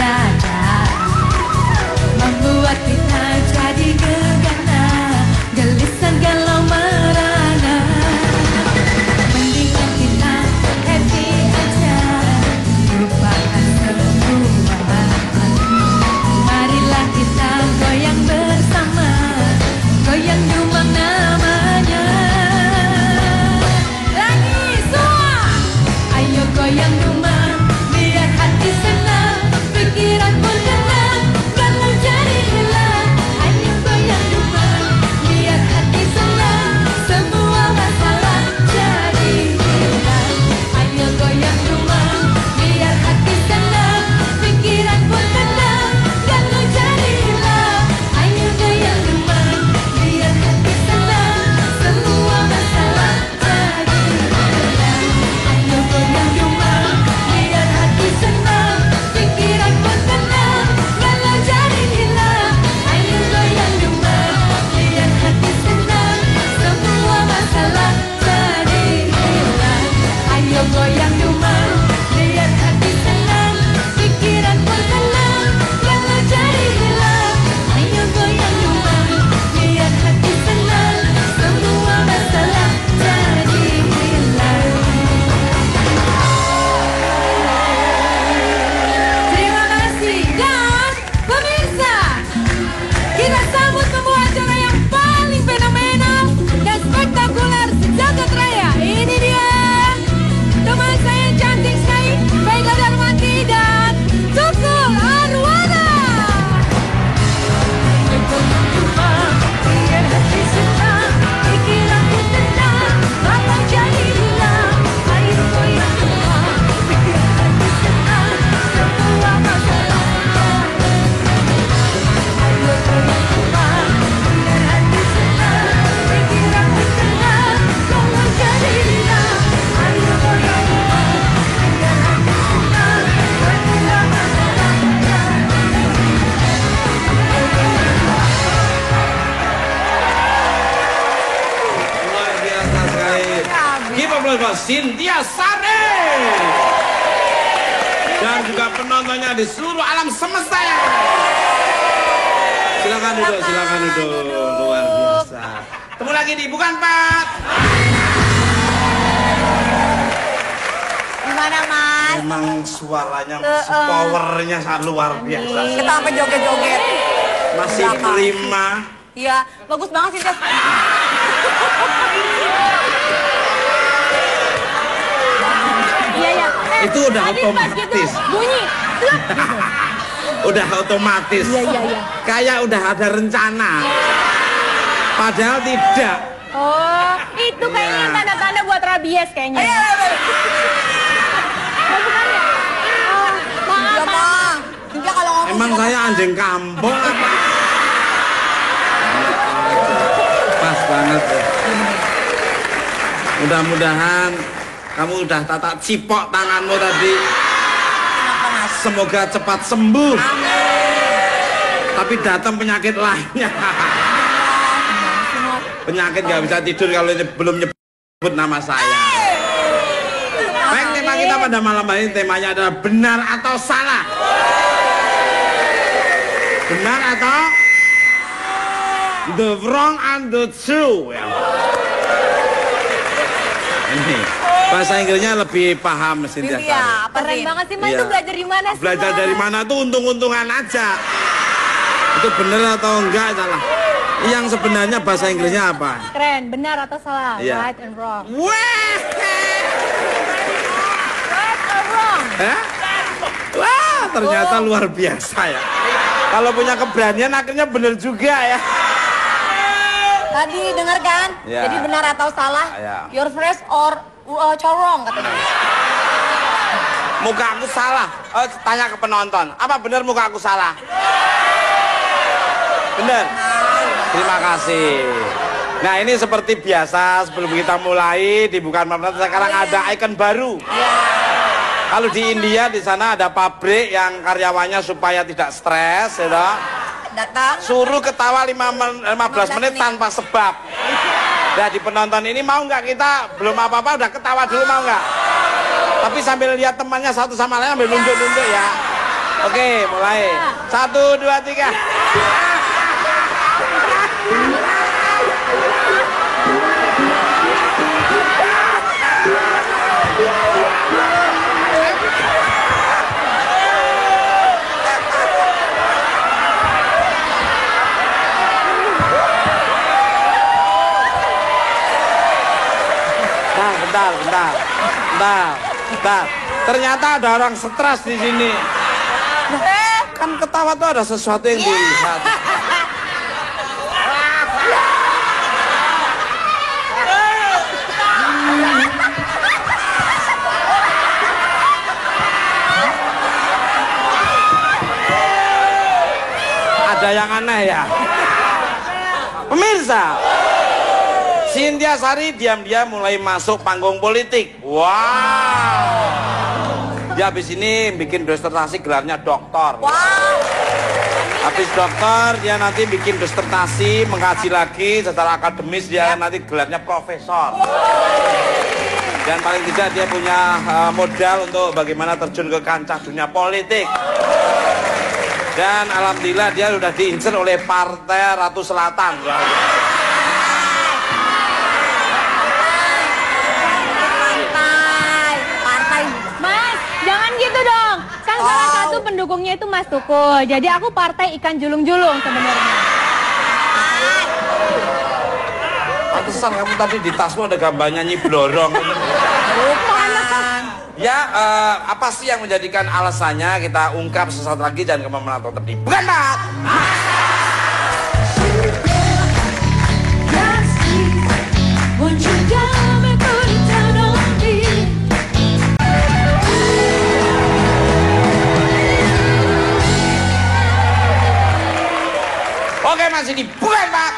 dada, membuat kita jadi gegana, gelisah galau merana. Mendingan kita happy aja, lupakan semua. Marilah kita goyang bersama, goyang dumang namanya. Lagi semua, ayo goyang dumang, biar hati senang, pikiran pun tenang, galau jadi hilang. Ayo goyang dumang, biar hati senang, semua masalah jadi hilang. Ayo goyang dumang, biar hati senang, pikiran pun tenang, galau jadi hilang. Ayo goyang dumang, biar hati senang, semua masalah jadi hilang. Ayo goyang dumang, biar hati senang, pikiran pun tenang, galau jadi hilang. Ayo goyang dumang, biar hati senang, semua masalah jadi hilang. Ayo goyang dumang, biar hati senang, pikiran pun tenang, galau jadi hilang. Ayo goyang dumang, biar hati senang, semua masalah jadi hilang. Terima kasih. Dan pemirsa, kita sambut pembawa acara yang paling fenomenal dan spektakuler sejagat raya. Ini dia teman saya yang cantik sekali, Vega Darmanti dan Tukul Arwana. Biar hati senang, pikiran pun tenang, galau jadi hilang. Ayo goyang dumang, biar hati senang, semua masalah jadi hilang. Ayo goyang dumang, biar hati senang, pikiran pun tenang, galau jadi hilang. Ayo goyang dumang, biar hati senang, semua masalah jadi Luar biasa sekali. Give applause for Cynthia Sari. Dan juga penontonnya di seluruh alam semesta ya. Silakan duduk, silakan duduk. Luar biasa. Ketemu lagi di Bukan Pak. Gimana Mas? Memang suaranya, powernya sangat luar biasa. Kita sampai joget-joget. Masih prima. Iya, bagus banget sih. Iya ya. Itu udah tadi pas gitu otomatis. bunyi. Udah otomatis. Iya. Kayak udah ada rencana. Padahal tidak. Oh, itu kayaknya Iya. tanda-tanda buat rabies kayaknya. Oh, bukan ya? Oh, maaf. Juga kalau ngomong Emang saya anjing kampung apa? Pas banget ya. Mudah-mudahan kamu udah tata cipok tanganmu tadi. kenapa Mas? Semoga cepat sembuh. Tapi datang penyakit lainnya. Penyakit gak bisa tidur kalau ini belum nyebut nama saya. Baik, tema kita pada malam hari ini temanya adalah benar atau salah. Benar atau the wrong and the true. Ya. Ini bahasa Inggrisnya lebih paham Cynthia Sari. Iya, keren banget sih Mas. Iya. Itu belajar di mana sih? Belajar Mas? dari mana tuh untung-untungan aja. Itu benar atau enggak salah. Yang sebenarnya bahasa Inggrisnya apa? Keren, benar atau salah? Iya. Right and wrong. Wah, Right or wrong? Hah? Wah, ternyata luar biasa ya. Kalau punya keberanian akhirnya benar juga ya. Tadi dengar kan? Iya. Jadi benar atau salah? Iya. Your phrase or wrong katanya. Muka aku salah. Tanya ke penonton, apa benar muka aku salah? Benar. Terima kasih. Nah, ini seperti biasa sebelum kita mulai di Bukan Malam sekarang ada ikon baru. Kalau di India di sana ada pabrik yang karyawannya supaya tidak stres, ya toh, Datang. suruh ketawa 15 menit tanpa sebab. Nah, di penonton ini mau nggak kita belum apa-apa udah ketawa dulu, mau nggak? Tapi sambil lihat temannya satu sama lain sambil nunjuk-nunjuk ya. Oke, mulai. 1, 2, 3. Bentar. Ternyata ada orang stres di sini. Kan ketawa tuh ada sesuatu yang dilihat. Ada yang aneh ya. Pemirsa, Cynthia Sari diam-diam mulai masuk panggung politik. Wow. Dia habis ini bikin disertasi gelarnya doktor. Wow. Habis dokter dia nanti bikin disertasi, mengkaji lagi secara akademis, dia nanti gelarnya profesor. Dan paling tidak dia punya modal untuk bagaimana terjun ke kancah dunia politik. Dan alhamdulillah dia sudah diincer oleh Partai Ratu Selatan. Mas, jangan gitu dong. Kan salah satu pendukungnya itu Mas Tukul. Jadi aku partai ikan julung-julung sebenarnya. Pantesan kamu tadi di tasmu ada gambarnya Nyi Blorong. Ya, apa sih yang menjadikan alasannya kita ungkap sesaat lagi, jangan kemana-mana tetap di Bukan Pak. Won't you come and put it down on me? Oke, masih di Bukan Pak.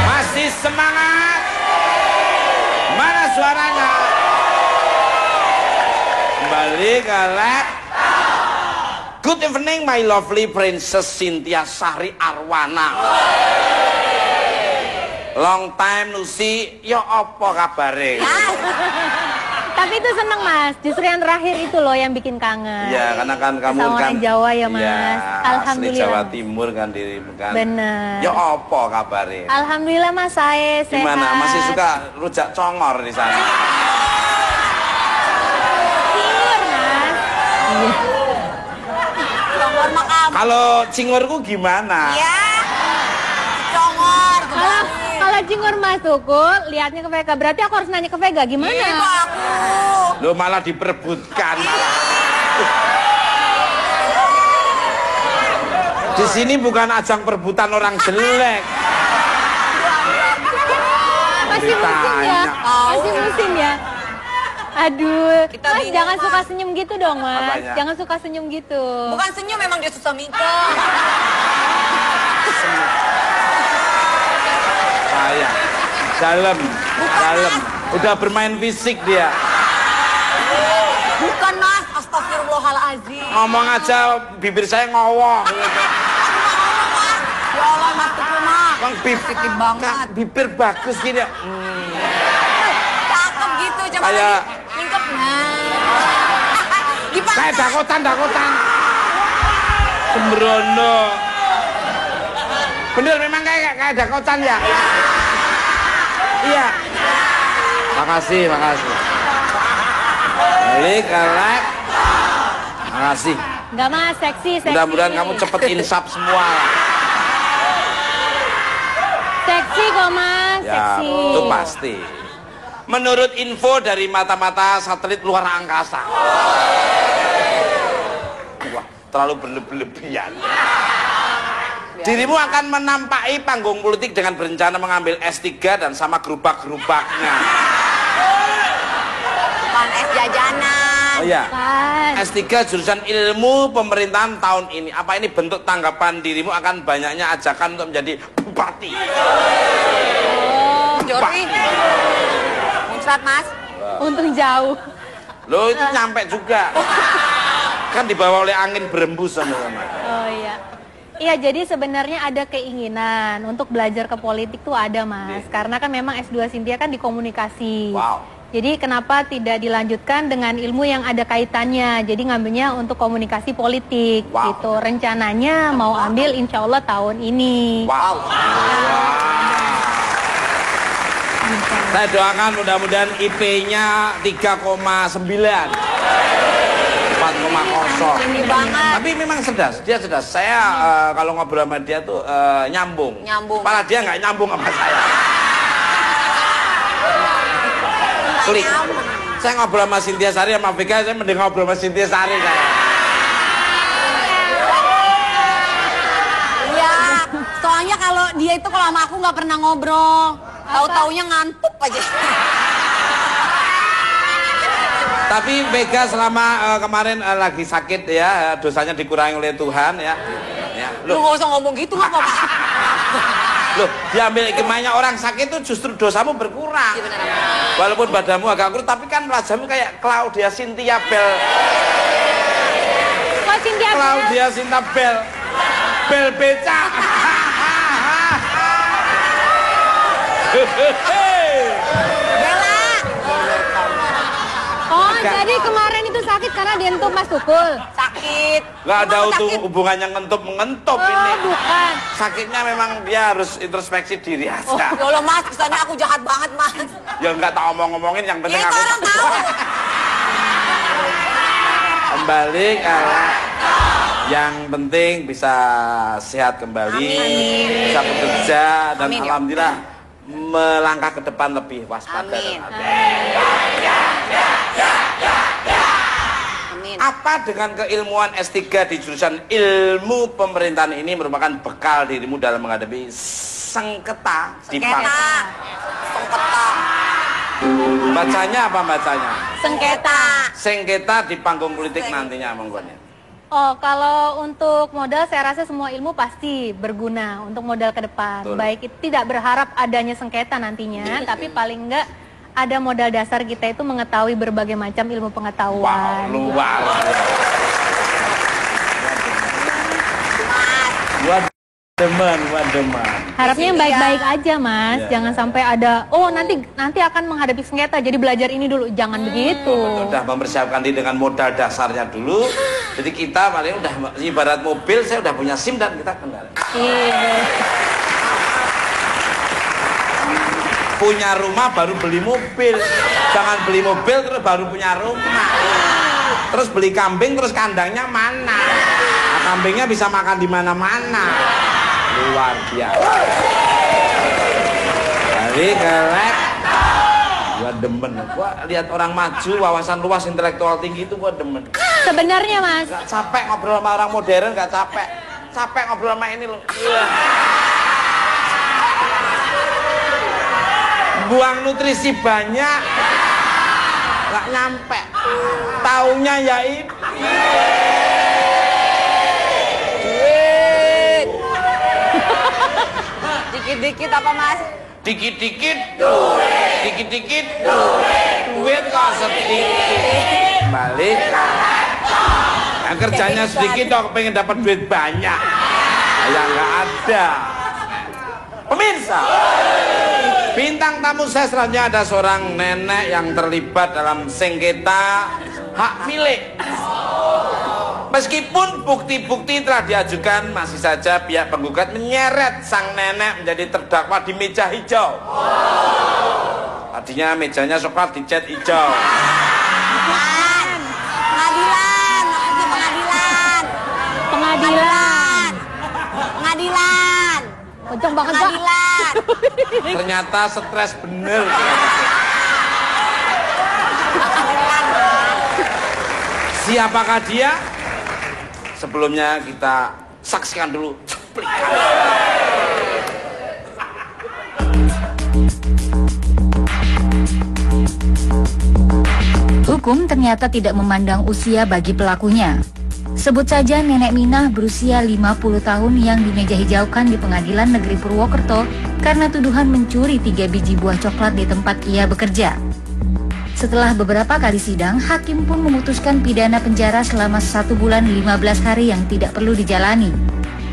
Masih semangat. Mana suaranya? Kembali ke lab. Good evening my lovely princess Cynthia Sari Arwana. Long time no see. Yo apa kabare? Tapi itu seneng Mas, justru yang terakhir itu loh yang bikin kangen. Ya, karena kan kamu sama kan orang Jawa ya Mas. Ya, Alhamdulillah. asli Jawa Timur kan dirimu kan. Bener. Ya apa kabare? Alhamdulillah Mas, saya sehat. Gimana? Masih suka rujak congor di sana? Cingur Mas. Iya. Congor makam. Kalau cingurku gimana? Ya. Congor. Kalau cingur Mas Tukul, lihatnya ke Vega. Berarti aku harus nanya ke Vega gimana? Iya aku. Lo malah diperebutkan. Di sini bukan ajang perebutan orang jelek. Masih musim ya? Masih musim ya? Aduh, Kita Mas bingung, jangan Mas. suka senyum gitu dong Mas. Apanya? Jangan suka senyum gitu. Bukan senyum, memang dia susah mikir. Saya dalam. Udah bermain fisik dia. Bukan Mas, astagfirullahaladzim. Ngomong aja bibir saya ngowoh. Ya Allah Mas Tukul Mas. Bang bibir banget. Bibir bagus gini. Cakep gitu, coba Kayak- lagi. Lingkep. Gimana? Kayak dakotan. Sembrono. Bener memang kayak dakotan ya. Iya. Makasih. Balik, kelek. Makasih. Enggak Mas, seksi. Mudah-mudahan kamu cepet insap semua. Seksi kok Mas, Ya, seksi. itu pasti. Menurut info dari mata-mata satelit luar angkasa. Wah, terlalu berlebihan. Dirimu akan menampaki panggung politik dengan berencana mengambil S3 dan sama gerubak-gerubaknya. Bukan es jajanan. Oh iya. Kan. S3 jurusan ilmu pemerintahan tahun ini. Apa ini bentuk tanggapan dirimu akan banyaknya ajakan untuk menjadi bupati? Jori. Muncrat Mas. Untung jauh. Loh itu nyampe juga. Kan dibawa oleh angin berembus sama-sama. Oh iya. Iya, jadi sebenarnya ada keinginan untuk belajar ke politik tuh ada Mas. Karena kan memang S2 Cynthia kan di komunikasi. Wow. Jadi kenapa tidak dilanjutkan dengan ilmu yang ada kaitannya? Jadi ngambilnya untuk komunikasi politik gitu. Rencananya mau ambil insya Allah tahun ini. Wow. Saya doakan mudah-mudahan IP-nya 3,9. 4,0. Tinggi banget. Tapi memang cerdas, dia cerdas. Saya kalau ngobrol sama dia tuh nyambung. Malah dia nggak nyambung sama saya. Klik. Saya ngobrol sama Cynthia Sari sama Vega, saya mending ngobrol sama Cynthia Sari saya. Iya, soalnya kalau dia itu kalau sama aku nggak pernah ngobrol. Tahu-taunya ngantuk aja. Tapi Vega selama kemarin lagi sakit ya, dosanya dikurangi oleh Tuhan ya. Lu nggak usah ngomong gitu nggak apa-apa. Loh, diambil hikmahnya orang sakit itu justru dosamu berkurang. Iya, benar. Walaupun badanmu agak kurus, tapi kan wajahmu kayak Claudia Cynthia Bell. Claudia Cynthia Bell. Bel beca. Bella. Oh, jadi kemarin itu sakit karena dientuk Mas Tukul. Sakit. Nggak ada Emang sakit? hubungannya ngentup-mengentup Oh, ini. bukan. Sakitnya memang dia harus introspeksi diri Oh, aja. ya Allah Mas, kesannya aku jahat banget Mas. Ya nggak tak omong-ngomongin, yang penting Ya itu aku orang tahu. kembali yang penting bisa sehat kembali, Amin. bisa bekerja dan Amin, ya. alhamdulillah melangkah ke depan lebih waspada. Amin. Dan hati. Amin. Apa dengan keilmuan S3 di jurusan ilmu pemerintahan ini merupakan bekal dirimu dalam menghadapi sengketa di panggung? Sengketa. Bacanya apa bacanya? Sengketa. Sengketa di panggung politik nantinya monggonya. Oh, kalau untuk modal saya rasa semua ilmu pasti berguna untuk modal ke depan. Betul. Baik itu tidak berharap adanya sengketa nantinya, tapi paling enggak ada modal dasar kita itu mengetahui berbagai macam ilmu pengetahuan. Wow, luar. Gua demen. Harapnya yang baik-baik aja, Mas. Iya. Jangan sampai ada, oh nanti akan menghadapi sengketa, jadi belajar ini dulu. Jangan begitu. Udah mempersiapkan diri dengan modal dasarnya dulu. Jadi kita paling udah ibarat mobil, saya udah punya SIM dan kita kenal. Iya. Punya rumah baru beli mobil. Jangan beli mobil terus baru punya rumah. Terus beli kambing terus kandangnya mana? Nah, kambingnya bisa makan di mana-mana. Luar biasa. Jadi kelek. Gua demen. Gua lihat orang maju, wawasan luas, intelektual tinggi itu gua demen. Sebenarnya, Mas, Gak capek ngobrol sama orang modern, gak capek. Capek ngobrol sama ini loh. Buang nutrisi banyak, gak nyampe. Taunya ya itu. Duit. Dikit-dikit apa Mas? Dikit-dikit duit, dikit-dikit duit kok sedikit. Balik. Yang kerjanya sedikit kok pengen dapat duit banyak. Ya nggak ada. Pemirsa, bintang tamu saya selanjutnya ada seorang nenek yang terlibat dalam sengketa hak milik. Meskipun bukti-bukti telah diajukan, masih saja pihak penggugat menyeret sang nenek menjadi terdakwa di meja hijau. Tadinya mejanya coklat dicat hijau. Pengadilan, maksudnya pengadilan. pengadilan. Pengadilan. Kenceng banget, Pak. Pengadilan. Ternyata stres bener. Siapakah dia? Sebelumnya kita saksikan dulu cuplikan. Hukum ternyata tidak memandang usia bagi pelakunya. Sebut saja Nenek Minah berusia 50 tahun yang dimeja hijaukan di Pengadilan Negeri Purwokerto karena tuduhan mencuri 3 biji buah coklat di tempat ia bekerja. Setelah beberapa kali sidang, hakim pun memutuskan pidana penjara selama 1 bulan 15 hari yang tidak perlu dijalani.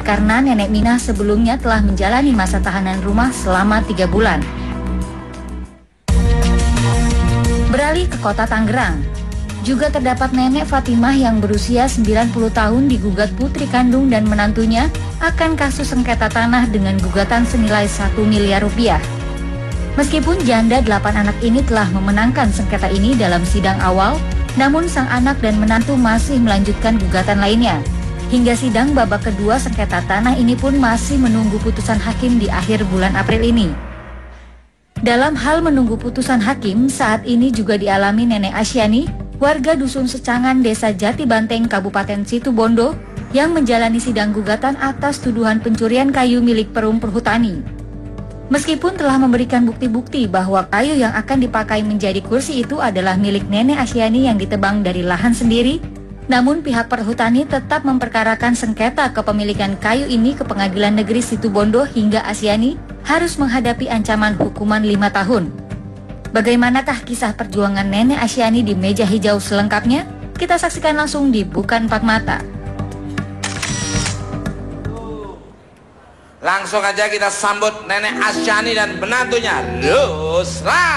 Karena Nenek Minah sebelumnya telah menjalani masa tahanan rumah selama 3 bulan. Beralih ke kota Tangerang. Juga terdapat nenek Fatimah yang berusia 90 tahun digugat putri kandung dan menantunya akan kasus sengketa tanah dengan gugatan senilai 1 miliar rupiah. Meskipun janda 8 anak ini telah memenangkan sengketa ini dalam sidang awal, namun sang anak dan menantu masih melanjutkan gugatan lainnya. Hingga sidang babak kedua sengketa tanah ini pun masih menunggu putusan hakim di akhir bulan April ini. Dalam hal menunggu putusan hakim, saat ini juga dialami Nenek Asyani, warga Dusun Secangan, Desa Jati Banteng, Kabupaten Situbondo, yang menjalani sidang gugatan atas tuduhan pencurian kayu milik Perum Perhutani. Meskipun telah memberikan bukti-bukti bahwa kayu yang akan dipakai menjadi kursi itu adalah milik Nenek Asyani yang ditebang dari lahan sendiri, namun pihak Perhutani tetap memperkarakan sengketa kepemilikan kayu ini ke Pengadilan Negeri Situbondo hingga Asyani harus menghadapi ancaman hukuman 5 tahun. Bagaimanakah kisah perjuangan Nenek Asyani di meja hijau selengkapnya? Kita saksikan langsung di Bukan Empat Mata. Langsung aja kita sambut Nenek Asyani dan menantunya, Lusra.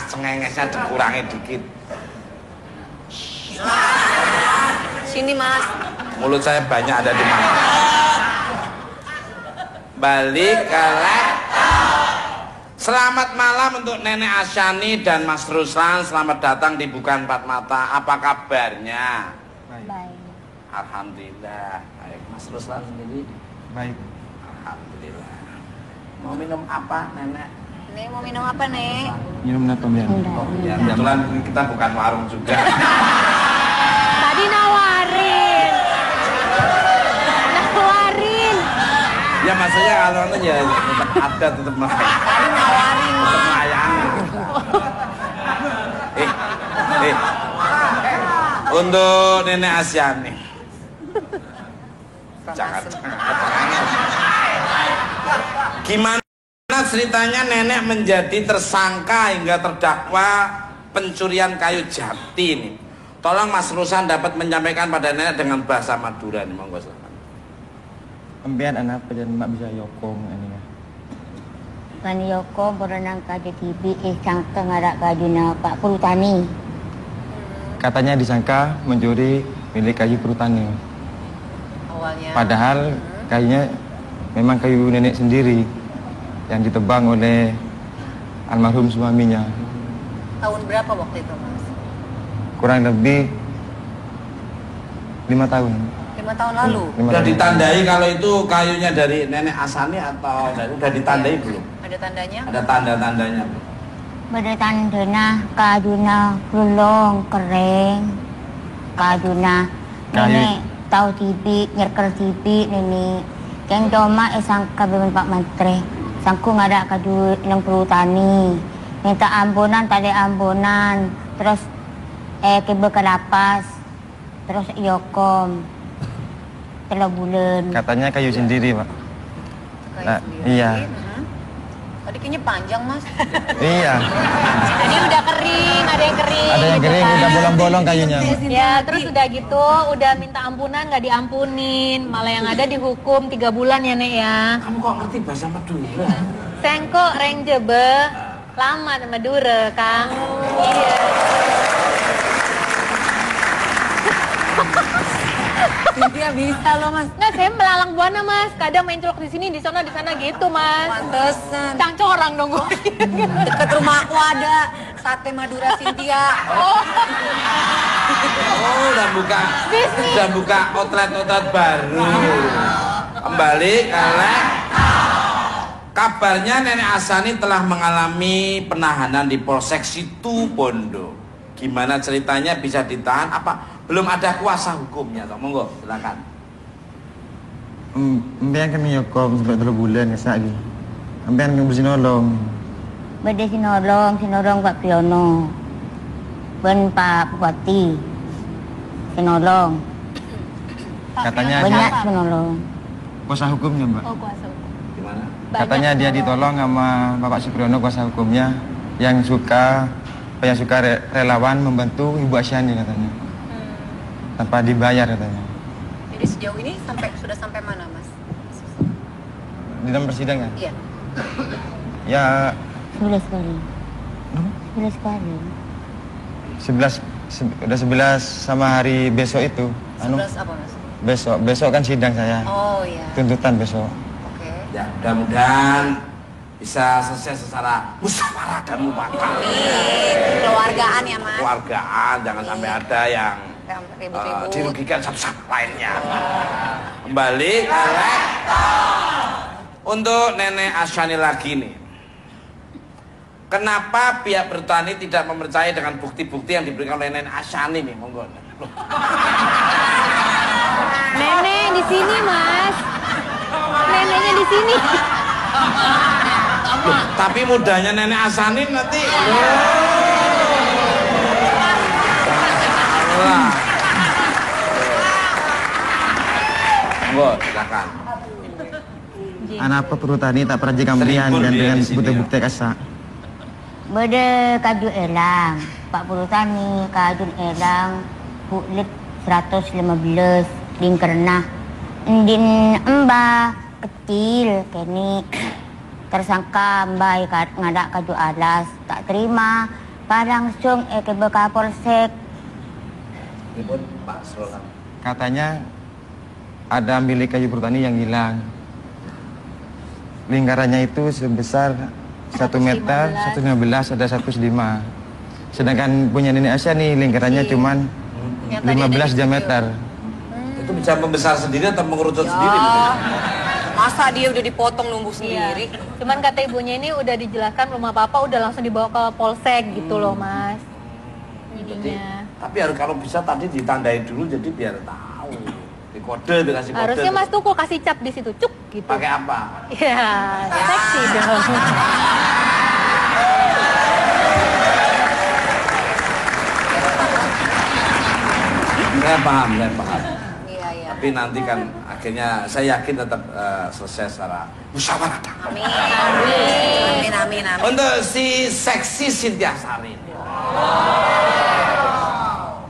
Cengengesnya dikurangi dikit. Sini Mas. Mulut saya banyak ada di mana. Balik ke laptop. Selamat malam untuk Nenek Asyani dan Mas Ruslan. Selamat datang di Bukan Empat Mata. Apa kabarnya? Baik. Alhamdulillah. Baik, Mas Ruslan sendiri? Baik. Alhamdulillah. Mau minum apa, Nenek? Nek mau minum apa, Nek? Minum apa, Mbak? Ya, kebetulan kita bukan warung juga. Tadi nawarin. Nawarin. Ya maksudnya kalau itu ya tetap ada, tetap melayani. Tadi nawarin. Tetap melayani. Untuk Nenek Asyani. Jangan. Gimana ceritanya Nenek menjadi tersangka hingga terdakwa pencurian kayu jati ini? Tolong Mas Rusan dapat menyampaikan pada Nenek dengan bahasa Madura nih, monggo silakan. Empian anak dan mak bisa yokong ini ya. Kan Yoko berenang kaji TV sangka ngarak kajuna Pak Perhutani. Katanya disangka mencuri milik kayu perhutani. Awalnya. Padahal kayunya memang kayu nenek sendiri yang ditebang oleh almarhum suaminya. Tahun berapa waktu itu, Mas? Kurang lebih 5 tahun. 5 tahun lalu. Sudah ditandai kalau itu kayunya dari Nenek Asyani atau sudah ditandai belum? Ada tandanya? Ada tanda-tandanya belum? Berdetandena kajuna gulung kering. Kajuna nenek tahu TV, nyerker TV nenek. Keng doma sangka beban Pak Menteri. Sangku ngadak kaju nang perhutani. Minta ampunan tadi ampunan. Terus kebe ke lapas. Terus yokom. 3 bulan. Katanya kayu sendiri, Pak. Kayu Nah, sendiri. iya. Tadi kayaknya panjang, Mas. Iya. Ini udah kering, ada yang kering. Ada yang gitu kering, kan. udah bolong-bolong kayunya. Ya, terus udah gitu, udah minta ampunan nggak diampunin, malah yang ada dihukum 3 bulan ya, Nek ya. Kamu kok ngerti bahasa Madura? Sengko reng jebe, lama sama Madura, Kang. Iya. Cynthia bisa loh Mas. Nggak, saya melalang buana, Mas. Kadang main colok di sini, di sana gitu, Mas. Pantesan. Cangcorang dong gue. Deket rumah aku ada sate Madura Cynthia. Oh, Oh, udah buka outlet baru. Kembali ke kabarnya Nenek Asyani telah mengalami penahanan di Polsek Situbondo. Gimana ceritanya bisa ditahan? Apa belum ada kuasa hukumnya? Monggo, silakan. Ambean kami nyokom sampai 3 bulan kesak lagi. Ambean kami bersinolong. Bade sinolong Pak Priyono. Ben Pak Bupati. Sinolong. Katanya Banyak sinolong. kuasa hukumnya, Mbak. Oh, kuasa hukum. Gimana? Katanya dia ditolong sama Bapak Supriyono kuasa hukumnya yang suka relawan membantu Ibu Asyani katanya. Tanpa dibayar katanya. Jadi sejauh ini sudah sampai mana, Mas? Di dalam persidangan? Iya. Ya 11 kali. 11 kali. 11 sama hari besok itu. 11 apa, Mas? Besok kan sidang saya. Oh iya. Tuntutan besok. Oke. Ya, mudah-mudahan bisa selesai secara musyawarah dan mufakat. Keluargaan ya, Mas. Keluargaan, jangan sampai ada yang Ribut-ribut. dirugikan satu lainnya. Kembali ke untuk Nenek Asyani lagi nih. Kenapa pihak bertani tidak mempercayai dengan bukti-bukti yang diberikan oleh Nenek Asyani nih? Monggo. Nenek di sini, Mas. Neneknya di sini. Loh, tapi mudanya Nenek Asyani nanti. Monggo, silakan. Anak perhutani tak pernah jikamberian dan dengan bukti-bukti kasak. Bade kaju elang. Pak Perhutani kaju elang. Bulit 115 karena indin embah kecil kini tersangka mbak ngadak kaju alas tak terima langsung ke Kapolsek. Ribut Pak Srolan. Katanya ada milik kayu perhutani yang hilang. Lingkarannya itu sebesar 1 meter, 115, ada 105. Sedangkan punya Nenek Asya nih lingkarannya cuman 15 diameter. Itu bisa membesar sendiri atau mengerucut Ya. sendiri? Masa dia udah dipotong numbuh Iya. sendiri? Cuman kata ibunya ini udah dijelaskan belum apa-apa, udah langsung dibawa ke polsek gitu loh, Mas. Jadi, Jadinya. tapi harus kalau bisa tadi ditandai dulu jadi biar tahu. Dikode, dikasih kode. Harusnya Mas Tukul kasih cap di situ, cuk gitu. Pakai apa? Ya, seksi dong. Saya paham. Iya, iya. Tapi nanti kan akhirnya saya yakin tetap selesai secara musyawarah. Amin. Amin. Amin. Amin. Untuk si seksi Cynthia Sari,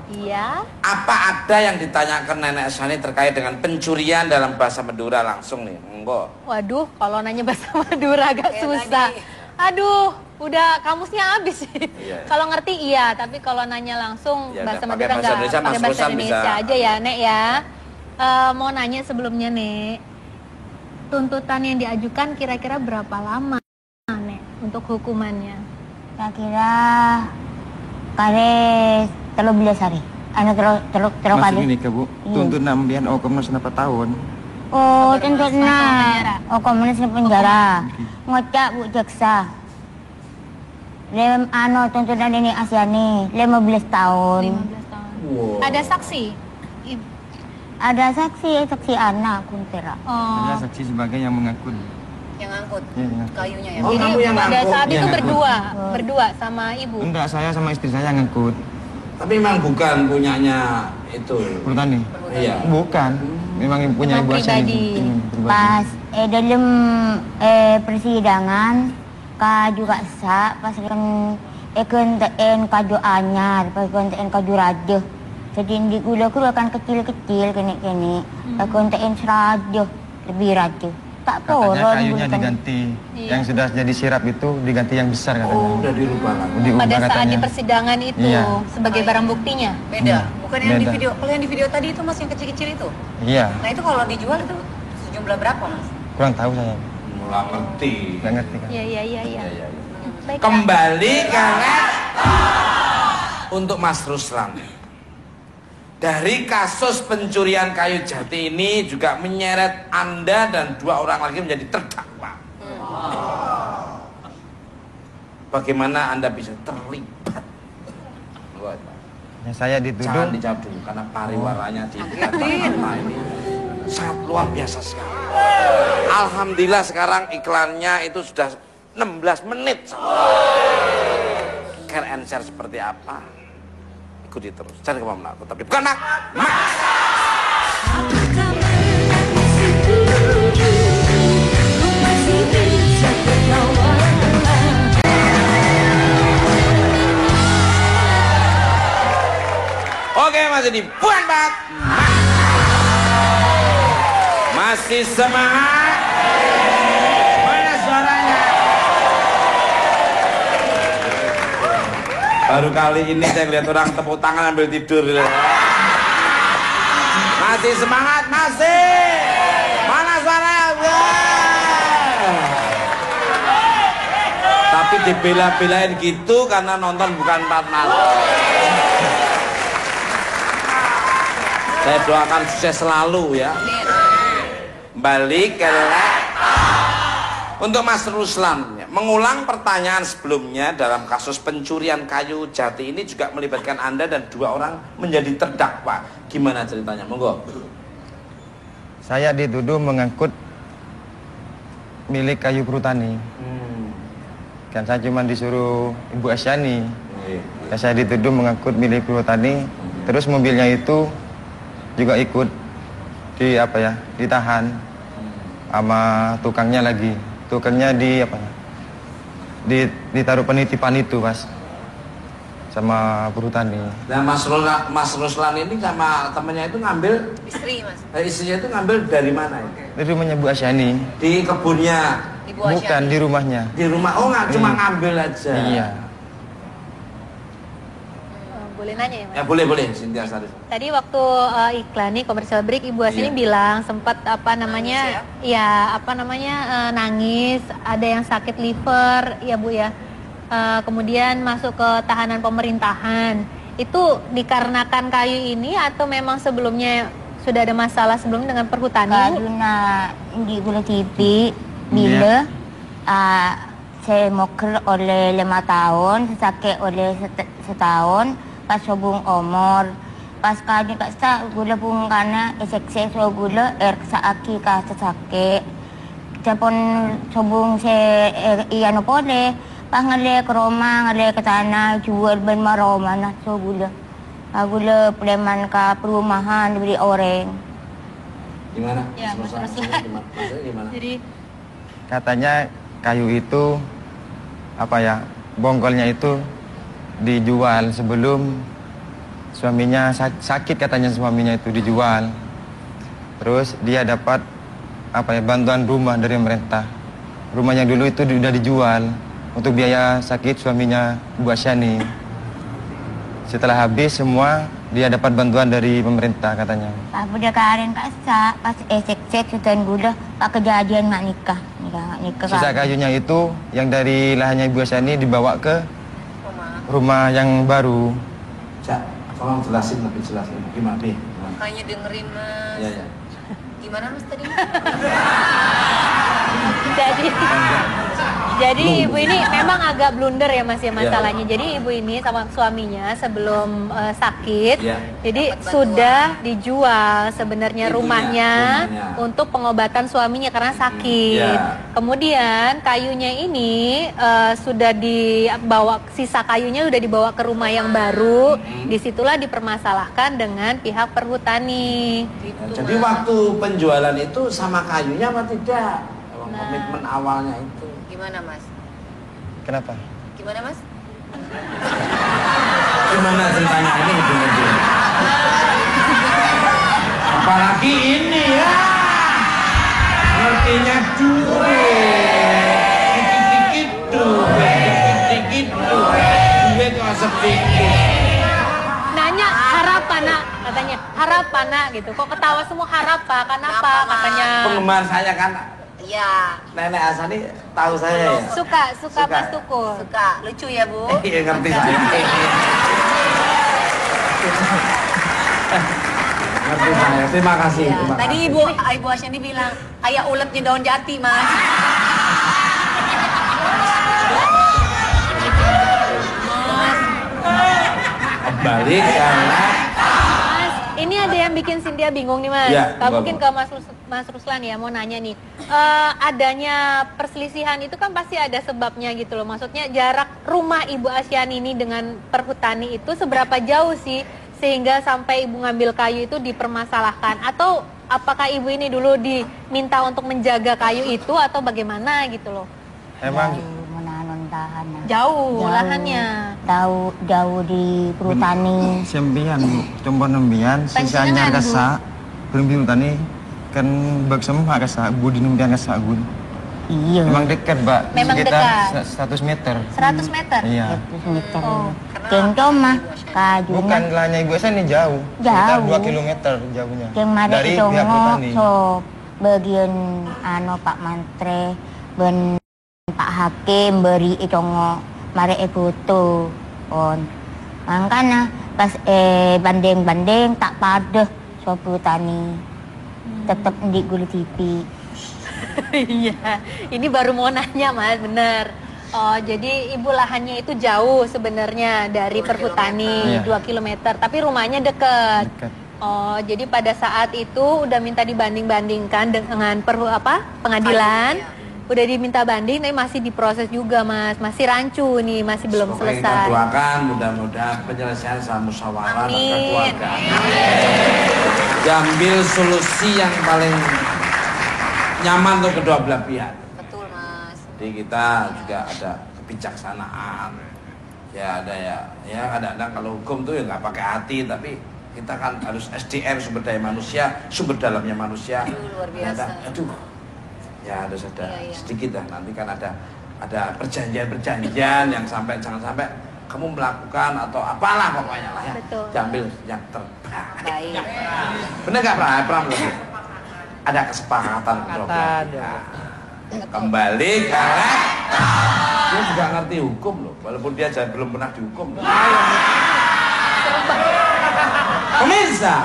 Iya. apa ada yang ditanyakan Nenek Asyani terkait dengan pencurian dalam bahasa Madura langsung nih? Monggo. Waduh, kalau nanya bahasa Madura agak Kayak susah. tadi. Aduh, udah kamusnya habis. Iya. Kalau ngerti iya, tapi kalau nanya langsung Ya bahasa udah, pakai Madura bahasa enggak, Indonesia, pakai Mas bahasa Rosan Indonesia bisa. aja ya, Nek ya. Mau nanya sebelumnya, Nek. Tuntutan yang diajukan kira-kira berapa lama, Nek, untuk hukumannya? Kira-kira kares 13 hari. Terus Masuk kali. ini ke Bu, tuntut nambian Komnas 4 tahun. Oh, tentu nah. Oh, komunis di penjara. Ngocak Bu Jaksa. Tuntutan ini Asyani 15 tahun. 15 tahun. Wow. Ada saksi? Ada saksi anak Kuntera. Saya Oh. saksi sebagai yang mengangkut. Yang ngangkut Iya, yang ngangkut. kayunya ya. Oh, Jadi kamu yang pada ngangkut? saat Iya, itu ngangkut. berdua sama ibu. Enggak, saya sama istri saya yang ngangkut. Tapi memang bukan punyanya itu. Perhutani? Iya. Bukan, memang punya Memang Ibu Asyani. pribadi. Pribadi. Pas dalam persidangan kaju kaksa pas kan kaju anyar pas kaju raja jadi di gula akan kecil-kecil kene kan seraja lebih raja tak Katanya poron kayunya gula kan. diganti. Iya. Yang sudah jadi sirap itu diganti yang besar katanya. Oh, udah dirubah lagi. Diubah Pada saat katanya. di persidangan itu Iya. sebagai barang buktinya. Beda. Bukan yang di Beda. video. Kalau yang di video tadi itu Mas yang kecil-kecil itu. Iya, Nah, itu kalau dijual itu sejumlah berapa, Mas? kurang tahu saya. Mulai ngerti. Nggak ngerti kan. Iya. Iya, iya. Baik. Kembali ke untuk Mas Ruslan. Dari kasus pencurian kayu jati ini juga menyeret Anda dan 2 orang lagi menjadi terdakwa. Bagaimana Anda bisa terlibat? Ya, saya dituduh. Jangan dijawab dulu karena pariwaranya di Jakarta ini sangat luar biasa sekali. Alhamdulillah sekarang iklannya itu sudah 16 menit. Care and share seperti apa? Ikuti terus. Cari kemana? Tapi bukan mak. Apakah menangis itu? Ku masih bisa tertawa. Oke, masih di Buan Bak. Masih semangat. Mana suaranya? Baru kali ini saya lihat orang tepuk tangan ambil tidur. Masih semangat, masih. Mana suaranya? Tapi dibela-belain gitu karena nonton bukan 4 malam. Saya doakan sukses selalu ya. Balik ke untuk Mas Ruslan ya, mengulang pertanyaan sebelumnya dalam kasus pencurian kayu jati ini juga melibatkan Anda dan 2 orang menjadi terdakwa. Gimana ceritanya? Monggo. Saya dituduh mengangkut milik kayu perhutani. Kan saya cuma disuruh Ibu Asyani. Ya, saya dituduh mengangkut milik perhutani. Terus mobilnya itu juga ikut ditahan sama tukangnya lagi. Tukangnya ditaruh penitipan itu, Mas, sama perhutani. Nah, Mas Ruslan ini sama temennya itu ngambil Istri, Mas. istrinya itu ngambil dari mana ini? Di rumahnya Bu Asyani. Di kebunnya? Ibu Bukan, Asyani. di rumahnya. Di rumah? Oh, nggak cuma ngambil aja. Iya. Boleh nanya ya, Mas? Ya boleh Cynthia Sari. Tadi waktu iklan nih komersial break Ibu Asyani Iya. bilang sempat nangis, ada yang sakit liver ya Bu ya. Kemudian masuk ke tahanan pemerintahan. Itu dikarenakan kayu ini atau memang sebelumnya sudah ada masalah sebelumnya dengan perhutani? Karena di gula TV bila saya moker oleh 5 tahun, sakit oleh setahun, pas hubung umur, pas kali kat sa gula pun kana ekses so gula sa aki ka sakit. Tapon hubung saya iano pole, pas ngale ke rumah, ngale ke tanah, jual ben maroma na so gula. Gula preman ka perumahan diberi orang. Gimana? Ya, Mas Ruslan. Maksudnya gimana? Jadi Katanya kayu itu bongkolnya itu dijual sebelum suaminya sakit, katanya suaminya itu dijual. Terus dia dapat bantuan rumah dari pemerintah. Rumahnya dulu itu sudah dijual untuk biaya sakit suaminya Bu Asyani. Setelah habis semua dia dapat bantuan dari pemerintah katanya. Pas budak karen kat sa, pas esek-sek hutan gula, pak kejadian mak nikah. Sisa kayunya itu yang dari lahannya Ibu Asyani dibawa ke rumah yang baru. Cak, tolong jelasin lebih jelas gimana nih? Makanya dengerin, Mas. Iya. Gimana, Mas, tadi? Jadi ibu ini memang agak blunder ya Mas ya masalahnya. Iya. Jadi ibu ini sama suaminya sebelum sakit, Iya. jadi Dapat bantuan. sudah dijual sebenarnya rumahnya rumahnya. untuk pengobatan suaminya karena sakit. Iya. Kemudian kayunya ini sudah dibawa, sisa kayunya sudah dibawa ke rumah yang baru. Disitulah dipermasalahkan dengan pihak perhutani. Jadi waktu penjualan itu sama kayunya apa tidak? Komitmen awalnya itu. Gimana, Mas? Kenapa? Gimana, Mas? Gimana ceritanya ini hubungan? Apalagi ini ya. Ngertinya duit. Dikit-dikit duit. Dikit-dikit duit. Duit kok sedikit. Nanya harapan nak, katanya harapan nak gitu. Kok ketawa semua harapan? Kenapa? Kenapa, Mas? Katanya Penggemar saya kan Iya. Nenek Asani tahu saya ya. suka Mas Tukul. Suka. Lucu ya, Bu? Iya ngerti saya. Ngerti saya. Terima kasih. Iya. Terima Tadi kasih. Ibu Asyani bilang, kayak uletnya daun jati, Mas. kembali karena Mas, ini ada yang bikin Cynthia bingung nih Mas. Ya, Mungkin ke Mas Ruslan ya, mau nanya nih. Adanya perselisihan itu kan pasti ada sebabnya gitu loh. Maksudnya jarak rumah Ibu Asyani ini dengan perhutani itu seberapa jauh sih sehingga sampai Ibu ngambil kayu itu dipermasalahkan? Atau apakah Ibu ini dulu diminta untuk menjaga kayu itu atau bagaimana gitu loh? Emang menahan tahan. Jauh lahannya. Jauh di perhutani. sembian, cuma nembian, sisanya Pancingan, Bu. kasak, belum tani kan bak semua kasak, budi nembian kasak gun. Iya. Memang dekat, Mbak. Memang Sekitar dekat. 100 meter. 100 meter? Iya. 100 meter. Oh. Kengko mah kajunya. Bukan lahannya Ibu Esa ini jauh. Sekitar Jauh. 2 kilometer jauhnya. Yang ada Dari itu pihak petani. so bagian Pak Mantre ben Pak Hakim beri itu mari foto on. Makanya pas banding tak pada so petani tetap di Gulu TV. Iya, ini baru mau nanya Mas, bener. Oh, jadi ibu lahannya itu jauh sebenarnya dari perhutani, Iya. 2 kilometer, tapi rumahnya dekat. Dekat. Oh, jadi pada saat itu udah minta dibanding-bandingkan dengan pengadilan. Udah diminta banding, tapi masih diproses juga Mas, masih rancu nih, masih belum pokoknya kita selesai. doakan mudah-mudahan penyelesaian sama musyawarah dan Amin. kekeluargaan. Diambil solusi yang paling nyaman untuk kedua belah pihak. Betul Mas. Jadi kita juga ada kebijaksanaan. Ya ada ya kadang-kadang kalau hukum tuh ya nggak pakai hati, tapi kita kan harus SDM, sumber daya manusia, sumber dalamnya manusia. Luar biasa. Aduh, ya harus ada Iya. sedikit lah. Nanti kan ada perjanjian-perjanjian yang jangan sampai kamu melakukan atau apalah pokoknya lah ya. Betul. Diambil yang terbaik. Baik. Bener nggak Pram? Ada kesepakatan kedua belah. Kembali karena dia juga ngerti hukum loh, walaupun dia belum pernah dihukum. Pemirsa,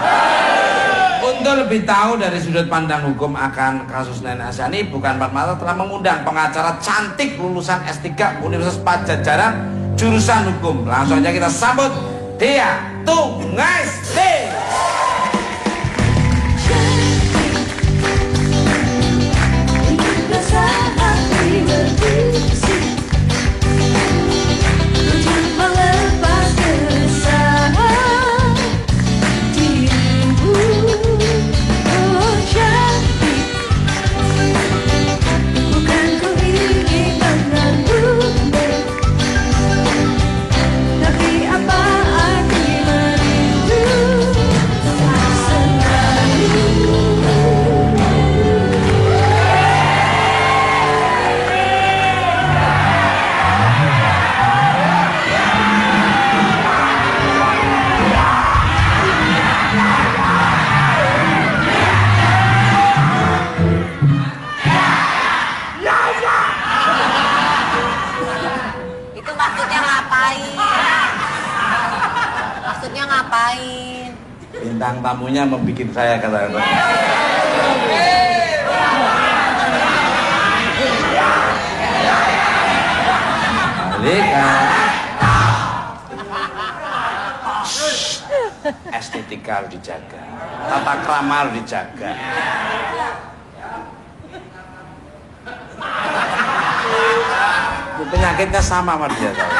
untuk lebih tahu dari sudut pandang hukum akan kasus Nenek Asyani, Bukan Empat Mata telah mengundang pengacara cantik lulusan S3 Universitas Padjadjaran jurusan hukum. Langsung aja kita sambut Dea Tungaisti. Itu maksudnya ngapain? Maksudnya ngapain? Bintang tamunya membuat saya kata-kata. Estetika harus dijaga, tata krama harus dijaga. Penyakitnya sama sama dia tahu.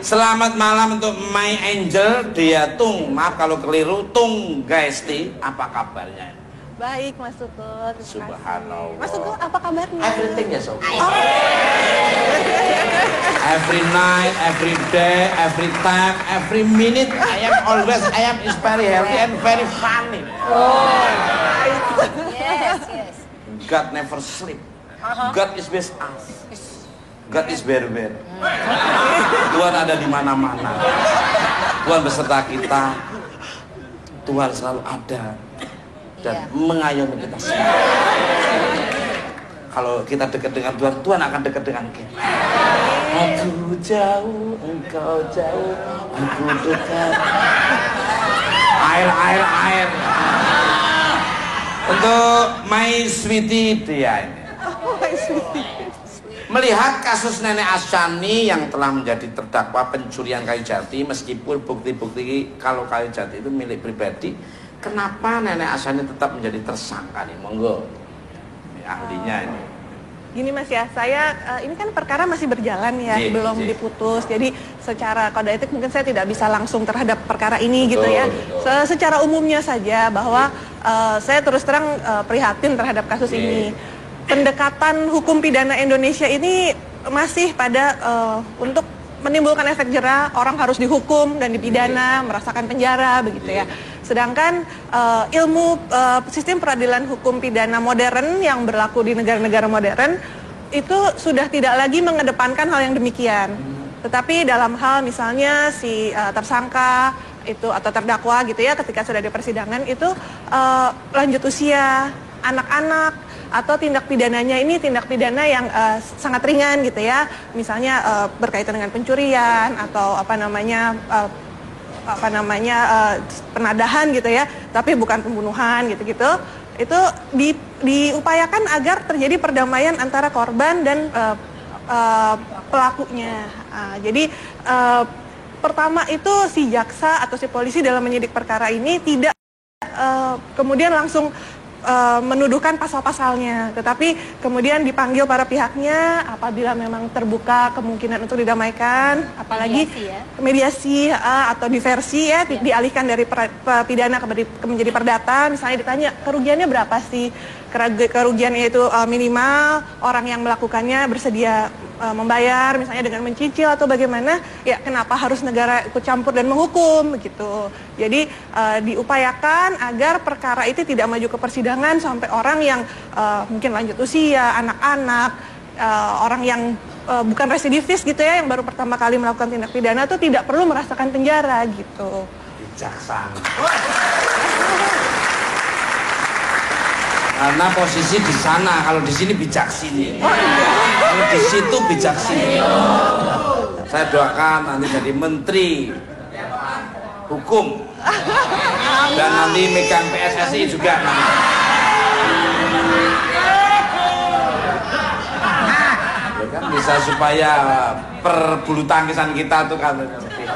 Selamat malam untuk My Angel Dea Tung. Maaf kalau keliru, Tungaisti. Apa kabarnya? Baik, Mas Sugeng. Subhanallah. Mas Sugeng, apa kabarnya? Everything is okay. Every night, every day, every time, every minute, I am is very healthy and very funny. Yes. God never sleep. God is with us. God is where. Tuhan ada di mana-mana. Tuhan beserta kita. Tuhan selalu ada dan mengayomi kita semua. Kalau kita dekat dengan Tuhan, Tuhan akan dekat dengan kita. Aku jauh, engkau jauh, aku dekat. Air. Untuk My Sweetie dia ini. Melihat kasus Nenek Asyani yang telah menjadi terdakwa pencurian kayu jati, meskipun bukti-bukti kalau kayu jati itu milik pribadi, kenapa Nenek Asyani tetap menjadi tersangka nih? Monggo, ini ahlinya ini. Gini Mas ya, saya ini kan perkara masih berjalan ya, belum diputus. Jadi secara kode etik mungkin saya tidak bisa langsung terhadap perkara ini gitu ya. Secara umumnya saja bahwa saya terus terang prihatin terhadap kasus ini. Pendekatan hukum pidana Indonesia ini masih pada untuk menimbulkan efek jera, orang harus dihukum dan dipidana, merasakan penjara begitu ya. Sedangkan ilmu sistem peradilan hukum pidana modern yang berlaku di negara-negara modern itu sudah tidak lagi mengedepankan hal yang demikian. Tetapi dalam hal misalnya si tersangka itu atau terdakwa gitu ya, ketika sudah di persidangan itu lanjut usia, anak-anak, atau tindak pidananya ini tindak pidana yang sangat ringan gitu ya, misalnya berkaitan dengan pencurian atau penadahan gitu ya, tapi bukan pembunuhan gitu-gitu. Itu diupayakan agar terjadi perdamaian antara korban dan pelakunya. Jadi pertama itu si jaksa atau si polisi dalam menyidik perkara ini tidak kemudian langsung menuduhkan pasal-pasalnya, tetapi kemudian dipanggil para pihaknya apabila memang terbuka kemungkinan untuk didamaikan, apalagi mediasi atau diversi ya, dialihkan dari pidana menjadi perdata. Misalnya ditanya kerugiannya berapa sih, kerugiannya itu minimal, orang yang melakukannya bersedia membayar misalnya dengan mencicil atau bagaimana, ya kenapa harus negara ikut campur dan menghukum begitu. Jadi diupayakan agar perkara itu tidak maju ke persidangan sampai orang yang mungkin lanjut usia, anak-anak, orang yang bukan residivis gitu ya, yang baru pertama kali melakukan tindak pidana itu tidak perlu merasakan penjara gitu. Bijaksana. Karena posisi di sana, kalau di sini bijaksini. Kalau di situ bijaksini. Saya doakan nanti jadi menteri hukum dan nanti megang PSSI juga. Ya kan bisa supaya perbulu tangkisan kita tuh kan lebih.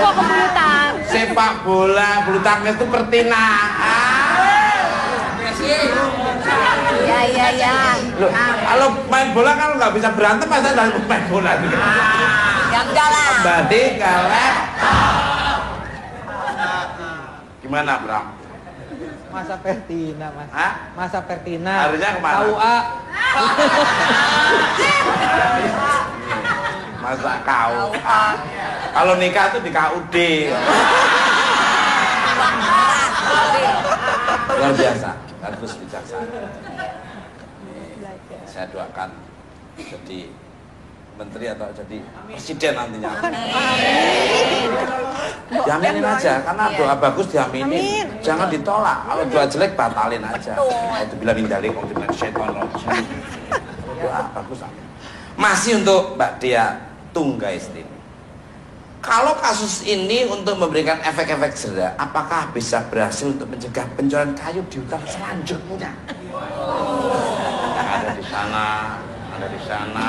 Kok ke bulu tangkis? Sepak bola, bulu tangkis itu pertina. Ya. Loh, kalau main bola kan nggak bisa berantem, masa dalam main bola gitu. Ya enggak lah. Berarti kalep. Gimana, Bram? Masa Pertina, Mas. Hah? Masa Pertina. Harusnya kemana? KUA. Masa KUA. Kalau nikah tuh di KUD. Luar biasa, bagus, bijaksana. Saya doakan jadi menteri atau jadi presiden nantinya. Diaminin aja, karena doa bagus diaminin. Jangan ditolak. Kalau doa jelek batalin aja. Itu bila mindalik untuk syaitan. Doa bagus. Masih untuk Mbak Dia Tunggaistin. Kalau kasus ini untuk memberikan efek-efek jera, apakah bisa berhasil untuk mencegah pencurian kayu di hutan selanjutnya? Ada di sana, ada di sana.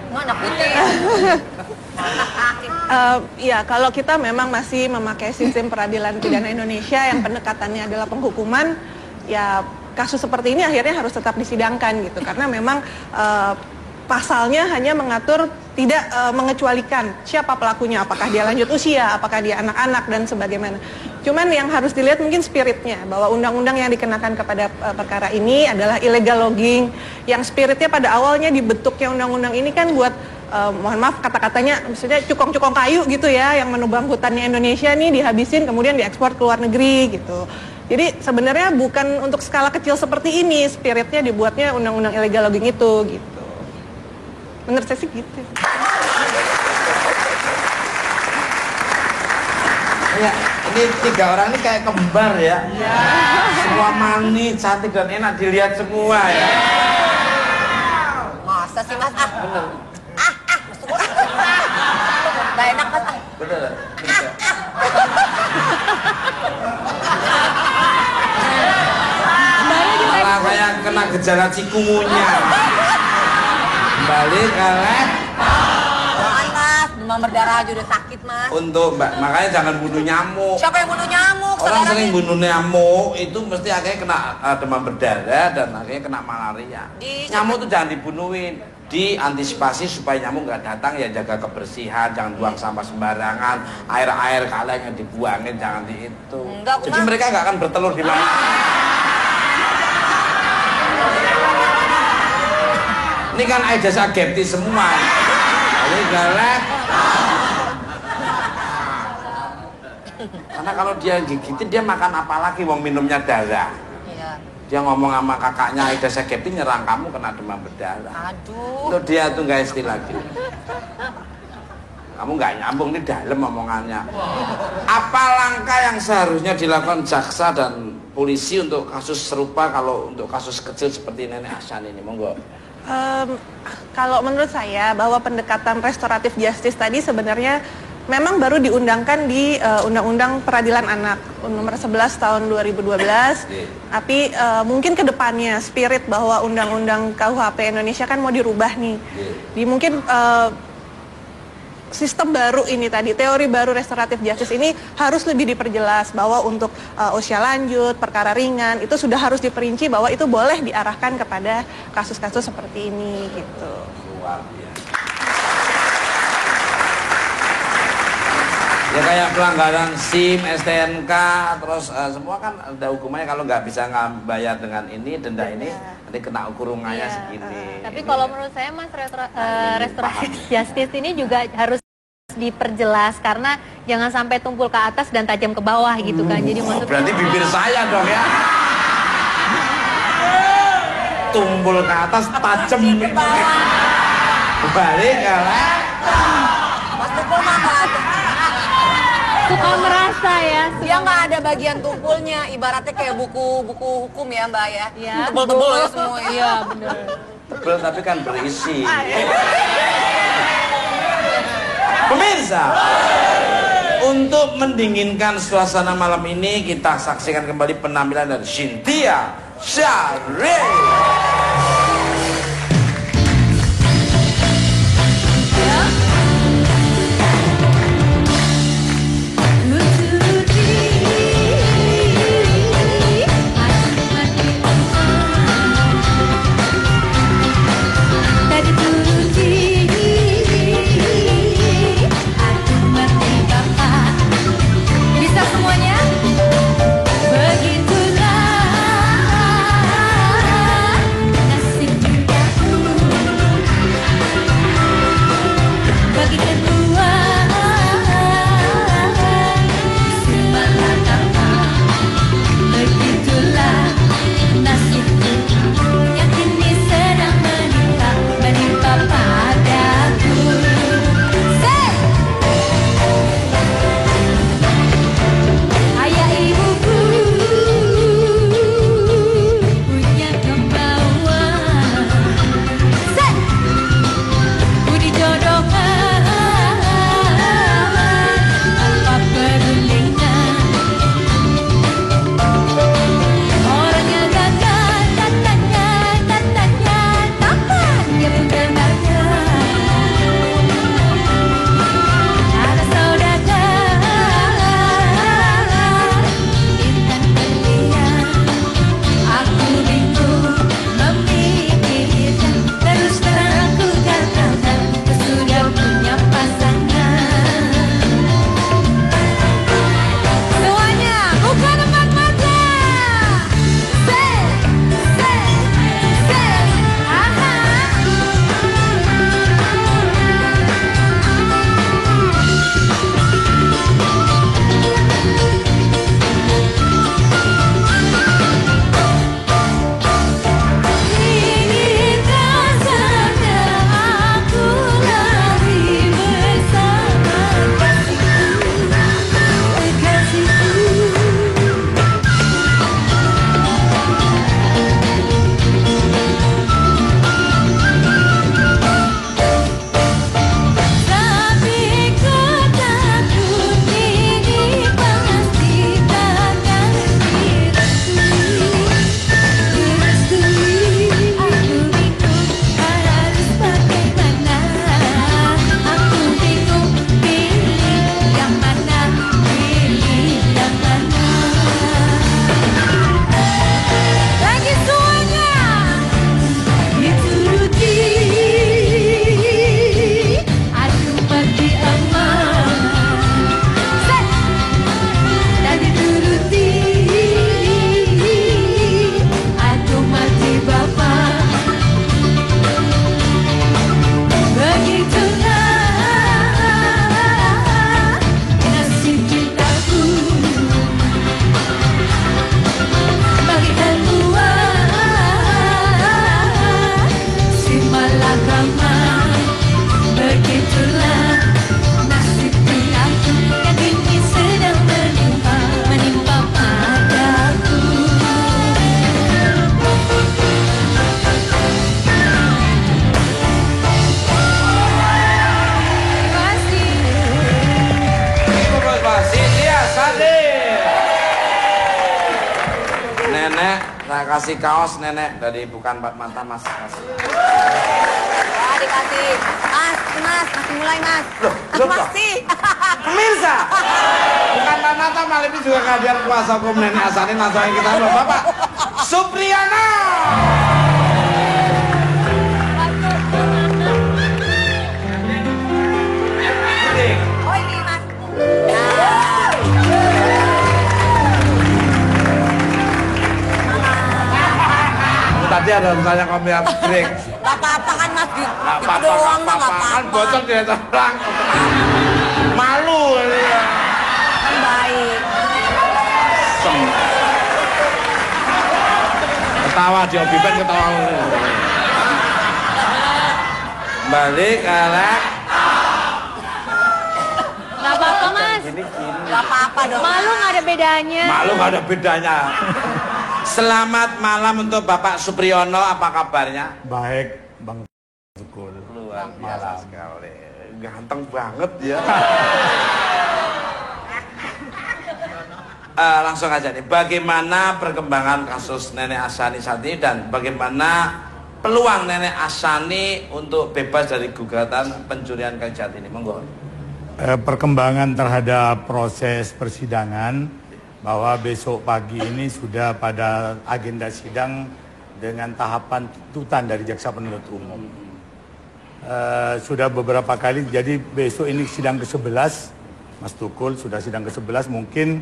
Mana putih? Ya, kalau kita memang masih memakai sistem peradilan pidana Indonesia yang pendekatannya adalah penghukuman, ya kasus seperti ini akhirnya harus tetap disidangkan gitu, karena memang pasalnya hanya mengatur tidak mengecualikan siapa pelakunya, apakah dia lanjut usia, apakah dia anak-anak dan sebagaimana. Cuman yang harus dilihat mungkin spiritnya, bahwa undang-undang yang dikenakan kepada perkara ini adalah illegal logging, yang spiritnya pada awalnya dibentuknya undang-undang ini kan buat mohon maaf kata-katanya, maksudnya cukong-cukong kayu gitu ya, yang menebang hutannya Indonesia nih dihabisin kemudian diekspor ke luar negeri gitu. Jadi sebenarnya bukan untuk skala kecil seperti ini, spiritnya dibuatnya undang-undang illegal logging itu gitu. Menurut saya sih gitu. Ya, ini tiga orang ini kayak kembar ya. Semua manis, cantik dan enak dilihat semua ya. Masa sih Mas? Bener. Gak enak Mas. Bener. gejala cikungunya. Kembali ke Jangan mas, demam berdarah aja udah sakit mas. Untuk makanya jangan bunuh nyamuk. Siapa yang bunuh nyamuk? Orang sering bunuh nyamuk itu mesti akhirnya kena demam berdarah dan akhirnya kena malaria. Nyamuk itu jangan dibunuhin, diantisipasi supaya nyamuk nggak datang, ya jaga kebersihan, jangan buang sampah sembarangan, air kaleng yang dibuangin jangan di itu. Jadi mereka nggak akan bertelur di mana. Ini kan Aedes aegypti semua. Ini galak. Karena kalau dia gigitin dia makan apa lagi, wong minumnya darah. Iya. Dia ngomong sama kakaknya Aedes aegypti nyerang kamu kena demam berdarah. Aduh. Untuk dia tuh nggak istilah gitu. Kamu nggak nyambung nih dalam omongannya. Apa langkah yang seharusnya dilakukan jaksa dan polisi untuk kasus serupa kalau untuk kasus kecil seperti Nenek Hasan ini, monggo? Kalau menurut saya bahwa pendekatan restoratif justice tadi sebenarnya memang baru diundangkan di Undang-Undang Peradilan Anak nomor 11 tahun 2012. Tapi mungkin ke depannya spirit bahwa Undang-Undang KUHP Indonesia kan mau dirubah nih. Di mungkin sistem baru ini tadi, teori baru restoratif justice ini harus lebih diperjelas bahwa untuk usia lanjut, perkara ringan itu sudah harus diperinci bahwa itu boleh diarahkan kepada kasus-kasus seperti ini gitu. Luar biasa. Ya kayak pelanggaran SIM, STNK, terus semua kan ada hukumannya. Kalau nggak bisa bayar dengan ini, denda ini, nanti kena kurungannya segini. Tapi kalau menurut saya Mas, restoratif justice ini juga harus diperjelas karena jangan sampai tumpul ke atas dan tajam ke bawah gitu kan. Jadi maksudnya berarti bibir saya dong ya. Tumpul ke atas, tajam ke bawah. Balik kalah. Mas tumpul apa? suka merasa ya. Dia nggak ada bagian tumpulnya, ibaratnya kayak buku-buku hukum ya Mbak ya. Iya. Tebel-tebel ya semua. Iya benar. Tebel tapi kan berisi. Pemirsa, untuk mendinginkan suasana malam ini kita saksikan kembali penampilan dari Cynthia Syarif. Begitulah Saya kasih kaos nenek dari bukan mata Mas. Kasih. Ya dikasih. Mas, masih mulai Mas. Loh, masih. Pemirsa, bukan mata malam ini juga kehadiran kuasa hukum nenek Asani. Langsung kita halo Bapak Supriyono. Oh ini Mas. Tadi ada misalnya kami yang break. Gak apa-apa kan Mas, gitu Apa-apa, doang mah gak kan apa-apa. bocor dia terang. Malu ya. Kan baik. Ketawa di obiben ketawa. Balik Alek. Nggak apa-apa Mas. Gak apa-apa dong. Malu nggak ada bedanya. Malu nggak ada bedanya. Selamat malam untuk Bapak Supriyono, apa kabarnya? Baik, Bang Tukul. Luar biasa sekali. Ganteng banget ya. Langsung aja nih, bagaimana perkembangan kasus Nenek Asani saat ini dan bagaimana peluang Nenek Asani untuk bebas dari gugatan pencurian kayu jati ini? Monggo. Perkembangan terhadap proses persidangan bahwa besok pagi ini sudah pada agenda sidang dengan tahapan tuntutan dari jaksa penuntut umum. Sudah beberapa kali, jadi besok ini sidang ke-11, Mas Tukul, sudah sidang ke-11, mungkin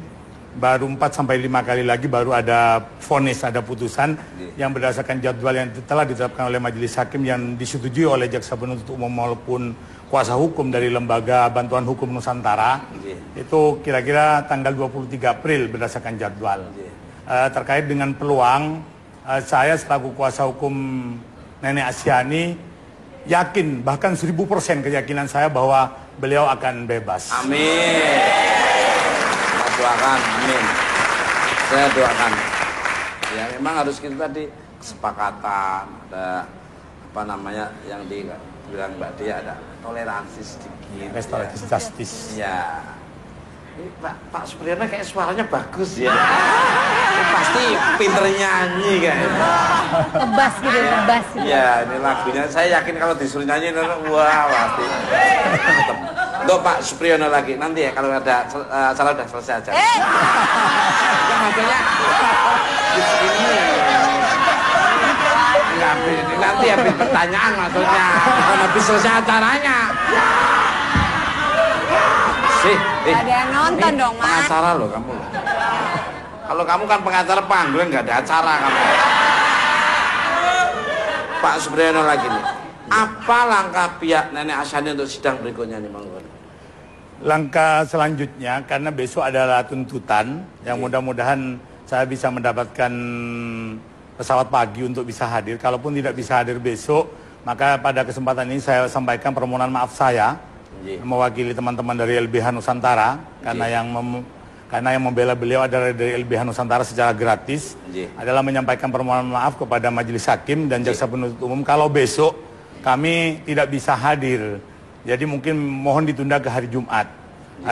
baru 4-5 kali lagi baru ada vonis, ada putusan yang berdasarkan jadwal yang telah ditetapkan oleh majelis hakim yang disetujui oleh jaksa penuntut umum maupun kuasa hukum dari Lembaga Bantuan Hukum Nusantara. Itu kira-kira tanggal 23 April berdasarkan jadwal. Terkait dengan peluang, saya selaku kuasa hukum Nenek Asyani yakin, bahkan 1000% keyakinan saya bahwa beliau akan bebas. Amin. Saya doakan, amin. Saya doakan. Ya memang harus kita tadi kesepakatan, ada apa namanya yang dibilang Mbak Dia, ada toleransi sedikit. Restoratif justice. Ya. Ini Pak Supriyono kayak suaranya bagus ya. Ini pasti pinter nyanyi kayaknya. Ngebas gitu, ngebas gitu. Ya, ini lagunya saya yakin kalau disuruh nyanyi, wah pasti. Untuk Pak Supriyono lagi, nanti ya kalau ada salah udah selesai aja. Ya maksudnya ini. Nanti habis pertanyaan maksudnya, bukan habis selesai acaranya. Ada yang nonton dong Mas. Pengacara loh kamu. Kalau kamu kan pengacara panggilan nggak ada acara kamu. Pak Supriyono lagi nih. Apa langkah pihak Nenek Asyani untuk sidang berikutnya nih, Bang? Langkah selanjutnya, karena besok adalah tuntutan, yang mudah-mudahan saya bisa mendapatkan pesawat pagi untuk bisa hadir. Kalaupun tidak bisa hadir besok, maka pada kesempatan ini saya sampaikan permohonan maaf saya mewakili teman-teman dari LBH Nusantara, karena yang membela beliau adalah dari LBH Nusantara secara gratis, adalah menyampaikan permohonan maaf kepada majelis hakim dan jaksa penuntut umum kalau besok kami tidak bisa hadir. Jadi mungkin mohon ditunda ke hari Jumat.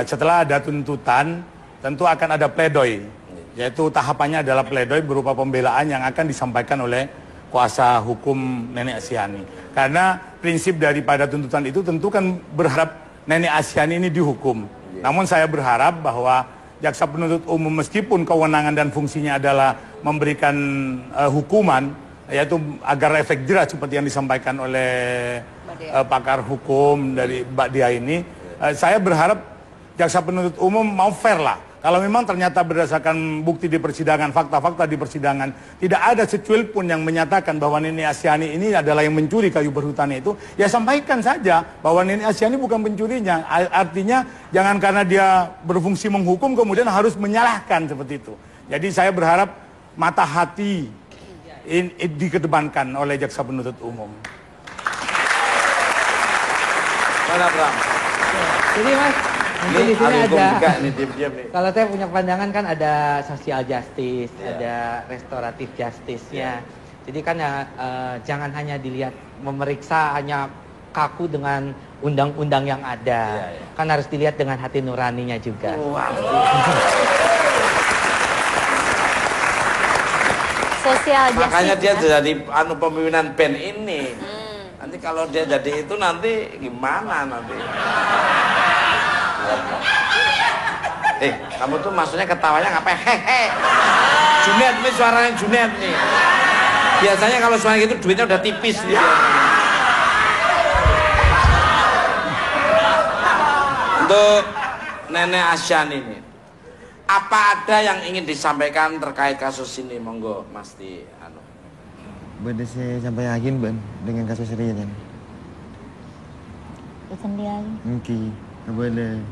Setelah ada tuntutan, tentu akan ada pledoi, yaitu tahapannya adalah pledoi berupa pembelaan yang akan disampaikan oleh kuasa hukum Nenek Asyani. Karena prinsip daripada tuntutan itu tentu kan berharap Nenek Asyani ini dihukum. Namun saya berharap bahwa jaksa penuntut umum meskipun kewenangan dan fungsinya adalah memberikan hukuman, yaitu agar efek jerah seperti yang disampaikan oleh pakar hukum dari Mbak Dia ini, saya berharap jaksa penuntut umum mau fair lah. Kalau memang ternyata berdasarkan bukti di persidangan, fakta-fakta di persidangan, tidak ada secuil pun yang menyatakan bahwa Nenek Asyani ini adalah yang mencuri kayu berhutan itu, ya sampaikan saja bahwa Nenek Asyani bukan pencurinya. Artinya jangan karena dia berfungsi menghukum kemudian harus menyalahkan seperti itu. Jadi saya berharap mata hati dikedepankan oleh jaksa penuntut umum. Mana Bram? Jadi Mas, mungkin di sini ada, kalau saya punya pandangan kan ada social justice, ada restoratif justice-nya. Jadi kan jangan hanya dilihat memeriksa hanya kaku dengan undang-undang yang ada, kan harus dilihat dengan hati nuraninya juga. Sosial justice. Makanya dia ya. jadi pemimpinan band ini. Nanti kalau dia jadi itu nanti gimana nanti? Kamu tuh maksudnya ketawanya ngapain? Hehe. Junet nih, suaranya Junet nih. Biasanya kalau suara gitu duitnya udah tipis dia. Untuk Nenek Asyan ini, apa ada yang ingin disampaikan terkait kasus ini? Monggo, Mas Ti. Boleh saya sampai yakin ban dengan kasus ini kan? Sendiri. Mungkin boleh.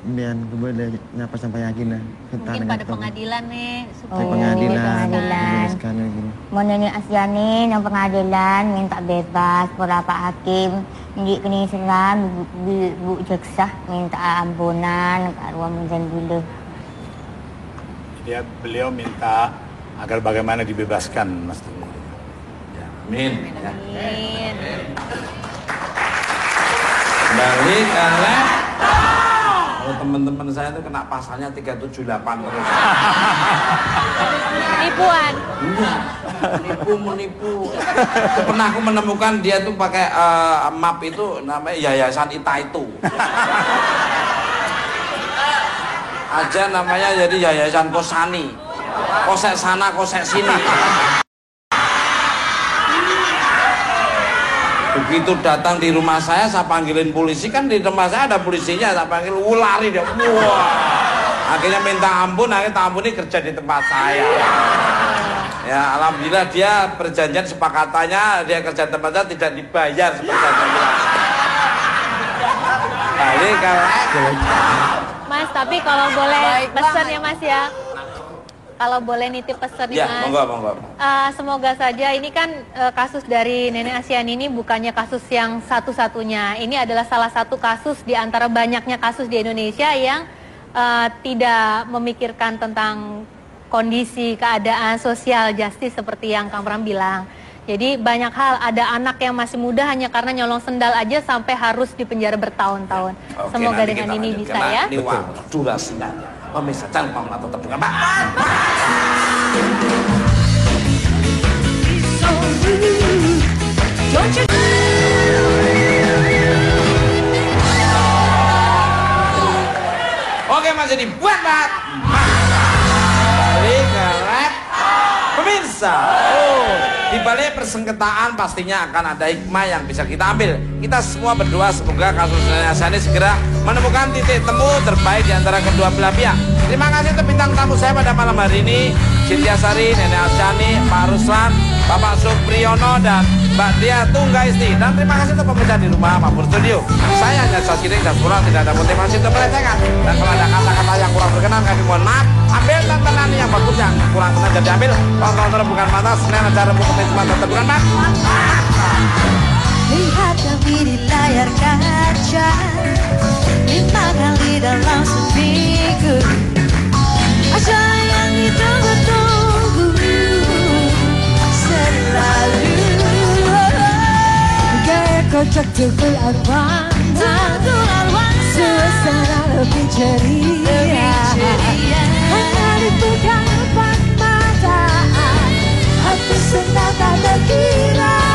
Biar boleh nyapa sampai yakin lah. Mungkin pada pengadilan nih, supaya pengadilan. Mau Nenek Asyani nang pengadilan minta bebas, para Pak Hakim jadi kena seram, bu jaksa minta ampunan ke arwah menjan dulu. Dia beliau minta agar bagaimana dibebaskan, Mas. Ya, amin. Amin. Balik oleh teman-teman saya itu kena pasalnya 378 terus. Nipuan. Iya, menipu. Pernah aku menemukan dia tuh pakai map itu namanya Yayasan Ita itu. Aja namanya jadi Yayasan Kosani. Kosek sana, kosek sini. Begitu datang di rumah saya panggilin polisi, kan di rumah saya ada polisinya, saya panggil, lari dia, wah. Akhirnya minta ampun, akhirnya ampuni kerja di tempat saya. Ya, alhamdulillah dia perjanjian sepakatannya, dia kerja di tempat saya tidak dibayar seperti saya bilang. Balik kalau Mas, tapi kalau boleh pesan ya Mas ya. Kalau boleh nitip pesan nih, ya, Mas. monggo. Semoga saja ini kan kasus dari Nenek Asyan ini bukannya kasus yang satu-satunya. Ini adalah salah satu kasus di antara banyaknya kasus di Indonesia yang tidak memikirkan tentang kondisi, keadaan, sosial justice seperti yang Kang Pram bilang. Jadi banyak hal, ada anak yang masih muda hanya karena nyolong sendal aja sampai harus dipenjara bertahun-tahun. Semoga dengan ini bisa ya. Ini durasinya. Pemirsa jangan lupa menonton tetap dengan Pak. Oke, masih dibuat Pak. Balik ke rap. Pemirsa, di balik persengketaan pastinya akan ada hikmah yang bisa kita ambil. Kita semua berdoa semoga kasus Nenek Asyan segerah menemukan titik temu terbaik di antara kedua belah pihak. Terima kasih untuk bintang tamu saya pada malam hari ini, Cynthia Sari, Nenek Asyan, Pak Ruslan, Bapak Supriyono, dan Mbak Dia Tunggaisti. Dan terima kasih untuk pemirsa di rumah maupun studio. Saya hanya Sosiring dan pulang tidak ada motivasi untuk melecehkan. Dan kalau ada kata-kata yang kurang berkenan, kami mohon maaf. Ambil tontonan yang bagus, yang kurang berkenan jadi ambil. Tonton bukan mata, Senin acara buku teman tetap bukan mat. Lihat kami di layar kaca 5 kali dalam seminggu. Acara yang ditunggu-tunggu selalu. Gaya kocak tukul arwana, suasana lebih ceria. Hanya dipegang empat mata, hati senang tak terkira.